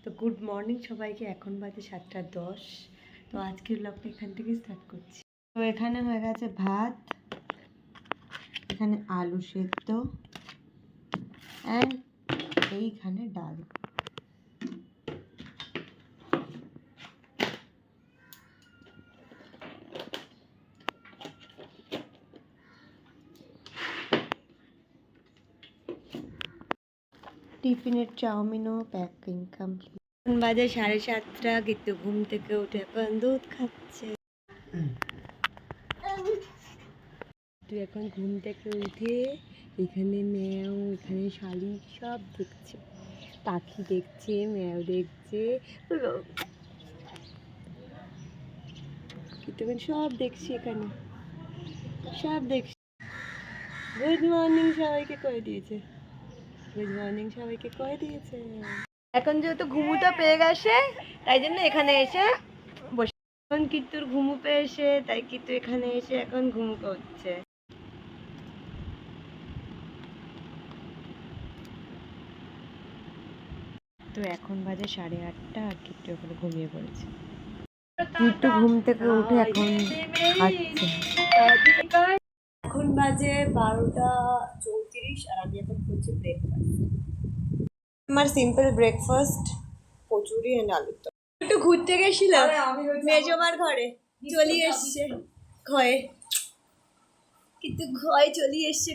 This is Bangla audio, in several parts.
তো গুড মর্নিং সবাইকে। এখন বাজে 7:10। তো আজকের ব্লগটা এখান থেকে স্টার্ট করছি। তো এখানে হয়ে গেছে ভাত, এখানে আলু সেদ্ধ অ্যান্ড এইখানে ডাল। টিফিনের চাউমিনও প্যাকিং কমপ্লিট। বাজে 7:30। কিন্তু ঘুম থেকে উঠে এখন দুধ খাচ্ছে। তুই এখন ঘুম থেকে উঠে এখানে ম্যাও, এখানে শালিক সব দেখছে, পাখি দেখছে, ম্যাও দেখছে, সব দেখছি, এখানে সব দেখছি। গুড মর্নিং সবাইকে করে দিয়েছে, গুড মর্নিং সবাইকে করে দিয়েছে। এখন যেহেতু ঘুমুটা পেয়ে গেছে তাই জন্য এখানে এসে বসে। এখন কিট্টুর ঘুমু পেয়েছে তাই কিট্টু এখানে এসে এখন ঘুমু করছে। তো এখন বাজে 8:30 আর কিট্টু এখন ঘুমিয়ে পড়েছে। কিট্টু ঘুম থেকে উঠে এখন খাচ্ছে। এখন বাজে 12:34 আর আমি এখন করছি ব্রেকফাস্ট। আমার সিম্পল ব্রেকফাস্ট কচুরি এন্ড আলুর দম। একটু ঘুরতে গেছিলাম মেজমার ঘরে, চলে এসছে ঘরে, কিন্তু ঘরে চলে এসছে।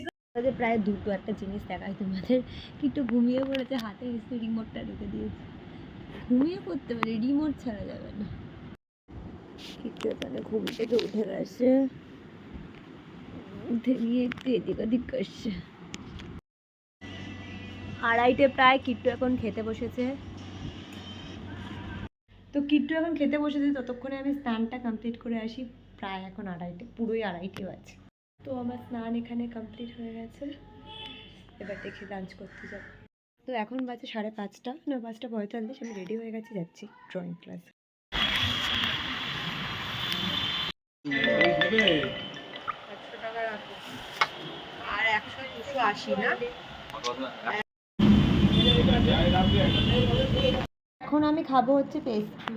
প্রায় 2টো একটা জিনিস দেখাই তোমাদের। কিন্তু ঘুমিয়ে পড়েছে, হাতে এসে রিমোটটা রেখে দিয়েছে। ঘুমিয়ে পড়তে পারে, রিমোট ছাড়া যাবে না। কিন্তু এখানে ঘুম থেকে উঠে গেছে, উঠে গিয়ে একটু এদিক ওদিক করছে। 2:30 প্রায়। কিট্টু এখন খেতে বসেছে। তো কিট্টু এখন খেতে বসেছে, ততক্ষণে আমি স্নানটা কমপ্লিট করে আসি। প্রায় এখন 2:30, পুরোই 2:30 বাজে। তো আমার স্নান এখানে কমপ্লিট হয়ে গেছে, এবার দেখি লাঞ্চ করতে যাব। তো এখন বাজে 5:30, না 5:45। আমি রেডি হয়ে গেছি, যাচ্ছি ড্রয়িং ক্লাস। আর 100, 280 না। এখন আমি খাবো হচ্ছে পেস্ট্রি।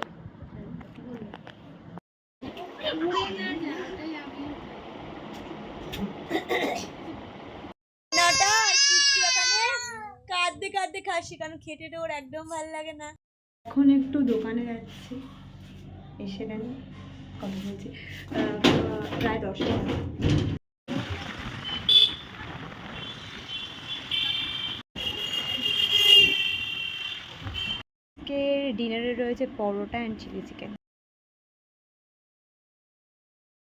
কাঁদতে কাঁদতে খাচ্ছি, কারণ খেতে ওর একদম ভালো লাগে না। এখন একটু দোকানে যাচ্ছি, এসে গেল কথা বলছি প্রায় 10টা। ডিনারে রয়েছে পরোটা অ্যান্ড চিলি চিকেন।